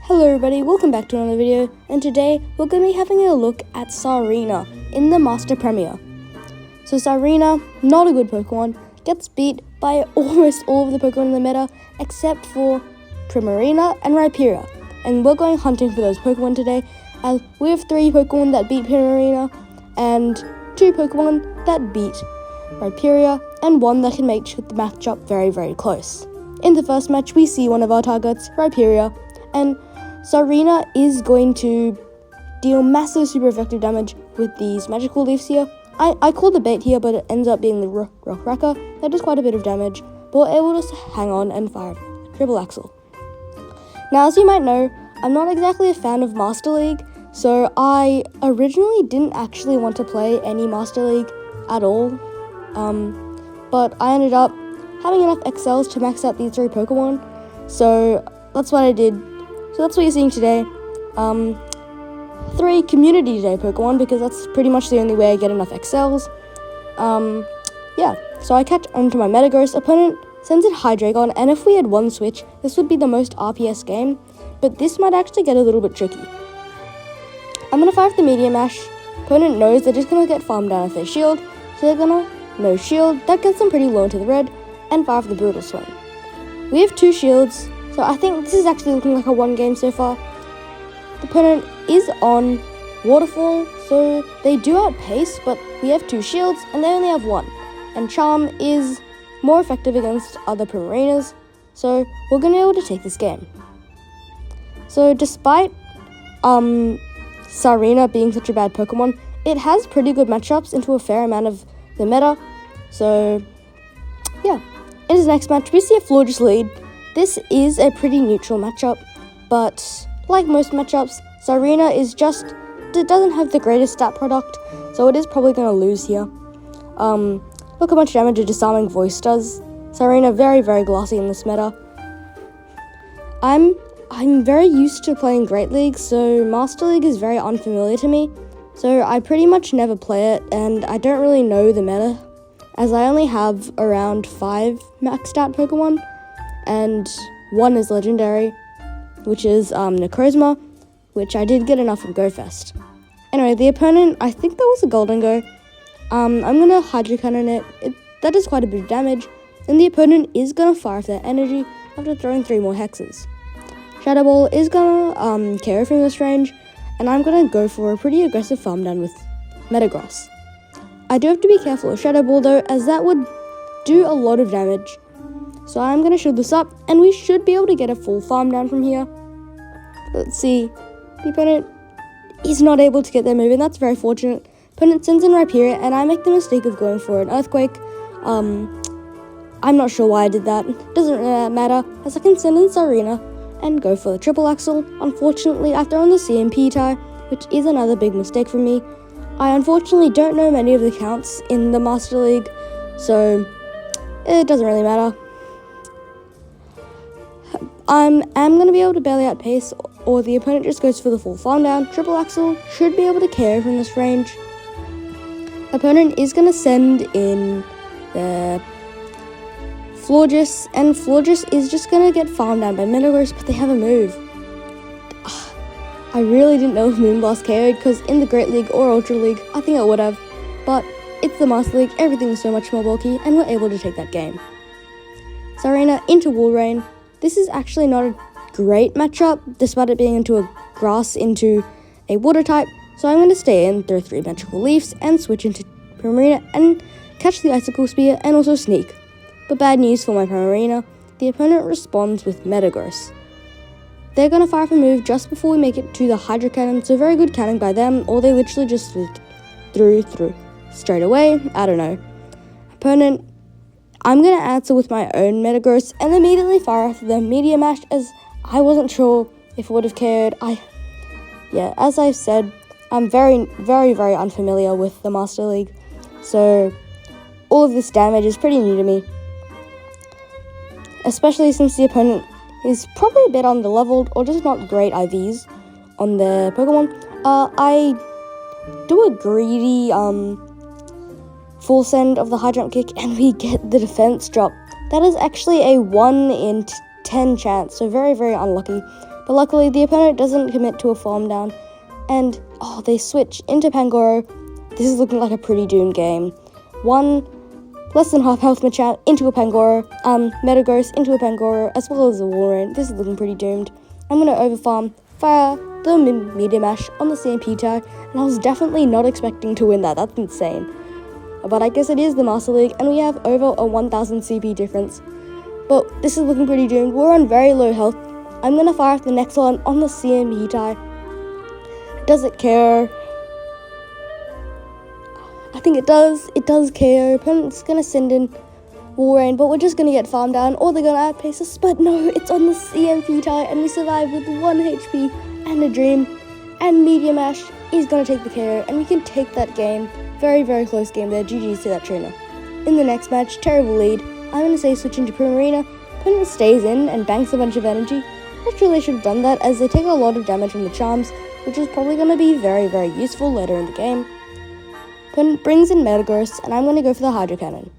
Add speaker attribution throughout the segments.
Speaker 1: Hello everybody, welcome back to another video, and today we're going to be having a look at TSAREENA in the Master Premier. So TSAREENA, not a good Pokemon, gets beat by almost all of the Pokemon in the meta except for PRIMARINA and RHYPERIOR, and we're going hunting for those Pokemon today, as we have 3 Pokemon that beat PRIMARINA and 2 Pokemon that beat RHYPERIOR, and 1 that can make the matchup very, very close. In the first match, we see one of our targets, RHYPERIOR, and TSAREENA is going to deal massive super effective damage with these magical leaves here. I called the bait here, but it ends up being the rock wrecker. That does quite a bit of damage, but we're able to hang on and fire triple axle. Now, as you might know, I'm not exactly a fan of Master League, so I originally didn't actually want to play any Master League at all, but I ended up having enough XLs to max out these 3 Pokemon, so that's what I did. So that's what you're seeing today. 3 Community Day Pokemon, because that's pretty much the only way I get enough XLs. Yeah, so I catch onto my METAGROSS. Opponent sends in Hydreigon, and if we had one switch, this would be the most RPS game, but this might actually get a little bit tricky. I'm going to fire off the Meteor Mash. Opponent knows they're just going to get farmed down if they shield, so they're going to no shield. That gets them pretty low into the red, and fire off the Brutal Swing. We have 2 shields, so I think this is actually looking like a 1 game so far. The opponent is on Waterfall, so they do outpace, but we have 2 shields and they only have 1. And Charm is more effective against other Primarinas, so we're going to be able to take this game. So despite TSAREENA being such a bad Pokemon, it has pretty good matchups into a fair amount of the meta. So yeah, in this next match we see a Florges lead. This is a pretty neutral matchup, but like most matchups, TSAREENA it doesn't have the greatest stat product, so it is probably going to lose here. Look how much damage a Disarming Voice does. TSAREENA very, very glossy in this meta. I'm very used to playing Great League, so Master League is very unfamiliar to me, so I pretty much never play it, and I don't really know the meta, as I only have around 5 max stat Pokemon, and 1 is legendary, which is Necrozma, which I did get enough from GoFest. Anyway, the opponent, I think that was a Golden Go. I'm going to Hydro Cannon it. That does quite a bit of damage, and the opponent is going to fire off their energy after throwing 3 more hexes. Shadow Ball is going to KO from this range, and I'm going to go for a pretty aggressive farm down with METAGROSS. I do have to be careful of Shadow Ball though, as that would do a lot of damage. So I'm going to shield this up, and we should be able to get a full farm down from here. Let's see. The opponent is not able to get their move, and that's very fortunate. Opponent sends in RHYPERIOR, and I make the mistake of going for an Earthquake. I'm not sure why I did that. Doesn't really matter, as I can send in TSAREENA and go for the triple axle. Unfortunately, I throw in the CMP tie, which is another big mistake from me. I unfortunately don't know many of the counts in the Master League, so it doesn't really matter. I'm going to be able to barely outpace, or the opponent just goes for the full farm down. Triple axle should be able to KO from this range. Opponent is going to send in the Florges, and Florges is just going to get farmed down by METAGROSS, but they have a move. I really didn't know if Moonblast KO'd, because in the Great League or Ultra League, I think I would have, but it's the Master League, everything is so much more bulky, and we're able to take that game. TSAREENA into Walrein. This is actually not a great matchup, despite it being into a grass into a water type, so I'm going to stay in, throw 3 magical leaves, and switch into PRIMARINA and catch the Icicle Spear and also sneak. But bad news for my PRIMARINA, the opponent responds with METAGROSS. They're going to fire off a move just before we make it to the Hydro Cannon, so very good cannon by them, or they literally just threw straight away, I don't know. Opponent, I'm going to answer with my own METAGROSS and immediately fire off the Meteor Mash, as I wasn't sure if it would have KO'd. As I've said, I'm very, very, very unfamiliar with the Master League, so all of this damage is pretty new to me, especially since the opponent is probably a bit underleveled or just not great IVs on their Pokemon. I do a greedy full send of the high jump kick, and we get the defense drop. That is actually a 1 in 10 chance, so very, very unlucky. But luckily, the opponent doesn't commit to a farm down. And, they switch into Pangoro. This is looking like a pretty doomed game. One less than half health Machamp into a Pangoro, Metagross into a Pangoro, as well as a Walrein. This is looking pretty doomed. I'm going to overfarm, fire the Meteor Mash on the CMP tag, and I was definitely not expecting to win that. That's insane. But I guess it is the Master League, and we have over a 1000 CP difference. But this is looking pretty doomed. We're on very low health. I'm going to fire the next one on the CMP tag. Does it care? I think it does. It does KO. Opponent's going to send in Walrein, but we're just going to get farmed down, or they're going to outpace us. But no, it's on the CMP tie, and we survive with 1 HP and a dream. And Meteor Mash is going to take the KO, and we can take that game. Very, very close game there. GG's to that trainer. In the next match, terrible lead. I'm going to say switch into PRIMARINA. Opponent stays in and banks a bunch of energy. Not sure they should have done that, as they take a lot of damage from the charms, which is probably going to be very, very useful later in the game. Opponent brings in Metagross, and I'm going to go for the Hydro Cannon.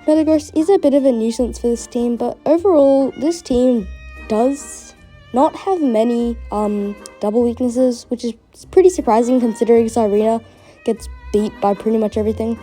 Speaker 1: Metagross is a bit of a nuisance for this team, but overall, this team does not have many double weaknesses, which is pretty surprising considering TSAREENA gets beat by pretty much everything.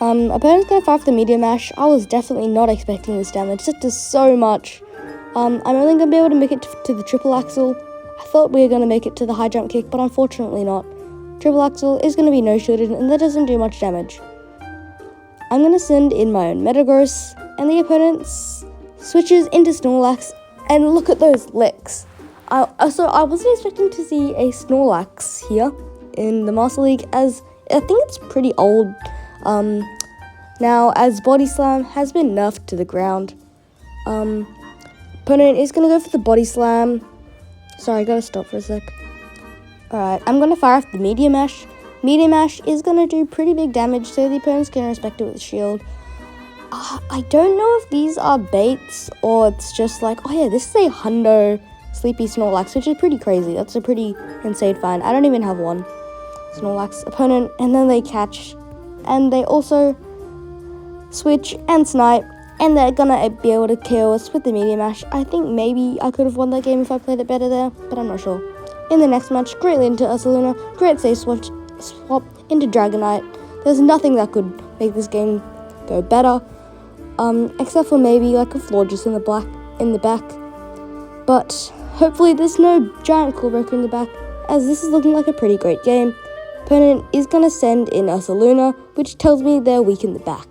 Speaker 1: Opponent's going to fire off the Meteor Mash. I was definitely not expecting this damage. That does so much. I'm only going to be able to make it to the triple axle. I thought we were going to make it to the high jump kick, but unfortunately not. Triple axle is going to be no-shielded, and that doesn't do much damage. I'm going to send in my own Metagross, and the opponent switches into Snorlax, and look at those licks. So I wasn't expecting to see a Snorlax here in the Master League, as I think it's pretty old now, as Body Slam has been nerfed to the ground. Opponent is going to go for the Body Slam. Sorry, I gotta stop for a sec. Alright, I'm going to fire off the Meteor Mash. Meteor Mash is going to do pretty big damage, so the opponent's going to respect it with a shield. I don't know if these are baits, or it's just like, oh yeah, this is a Hundo Sleepy Snorlax, which is pretty crazy. That's a pretty insane find. I don't even have one Snorlax opponent, and then they catch, and they also switch and snipe, and they're going to be able to KO us with the Meteor Mash. I think maybe I could have won that game if I played it better there, but I'm not sure. In the next match, great lead into Ursaluna, great save swap into Dragonite. There's nothing that could make this game go better, except for maybe like a Florges in the back. But hopefully there's no giant Coolbreaker in the back, as this is looking like a pretty great game. Opponent is going to send in Ursaluna, which tells me they're weak in the back.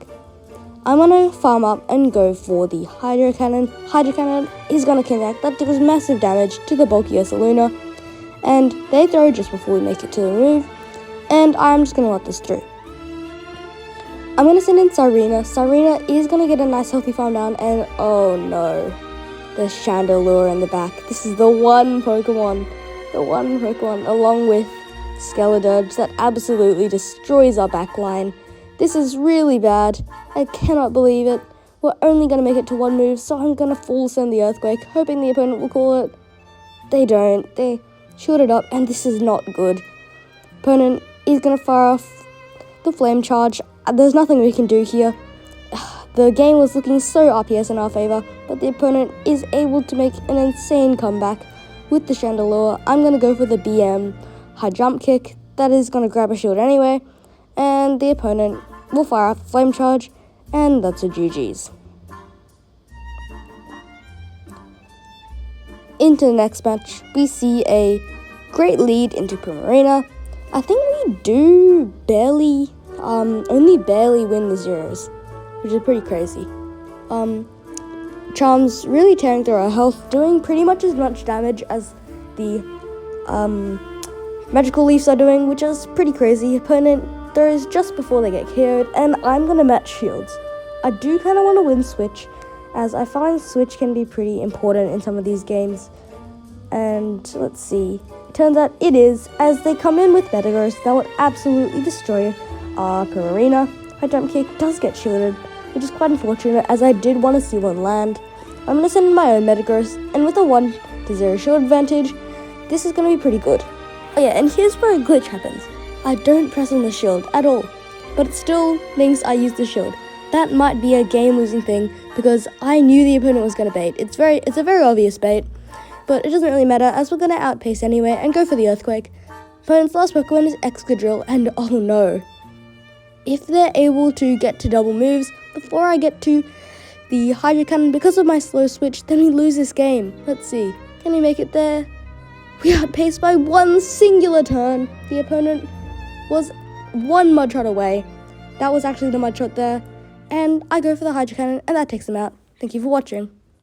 Speaker 1: I'm going to farm up and go for the Hydro Cannon. Hydro Cannon is going to connect. That does massive damage to the bulky Ursaluna. And they throw just before we make it to the move, and I'm just going to let this through. I'm going to send in TSAREENA. TSAREENA is going to get a nice healthy farm down, and oh no, there's Chandelure in the back. This is the one Pokemon along with Skeledirge that absolutely destroys our backline. This is really bad. I cannot believe it. We're only going to make it to one move, so I'm going to full send the Earthquake, hoping the opponent will call it. They don't. They shield it up, and this is not good. Opponent is going to fire off the Flame Charge. There's nothing we can do here. The game was looking so RPS in our favor, but the opponent is able to make an insane comeback with the Chandelure. I'm going to go for the BM High Jump Kick. That is going to grab a shield anyway, and the opponent will fire off Flame Charge, and that's a GG's. Into the next match, we see a great lead into PRIMARINA. I think we do only barely win the zeros, which is pretty crazy. Charms really tearing through our health, doing pretty much as much damage as the Magical Leafs are doing, which is pretty crazy. Opponent throws just before they get KO'd, and I'm going to match shields. I do kind of want to win Switch, as I find Switch can be pretty important in some of these games. And let's see. It turns out it is, as they come in with Metagross that would absolutely destroy PRIMARINA. High Jump Kick does get shielded, which is quite unfortunate, as I did want to see one land. I'm going to send in my own Metagross, and with a 1-0 shield advantage, this is going to be pretty good. Oh yeah, and here's where a glitch happens. I don't press on the shield at all, but it still thinks I use the shield. that might be a game-losing thing because I knew the opponent was going to bait. It's a very obvious bait, but it doesn't really matter as we're going to outpace anyway and go for the Earthquake. Opponent's last Pokemon is Excadrill, and oh no. If they're able to get to double moves before I get to the Hydro Cannon because of my slow switch, then we lose this game. Let's see. Can we make it there? We outpaced by one singular turn. The opponent was one Mudshot away. That was actually the Mudshot there. And I go for the Hydro Cannon, and that takes them out. Thank you for watching.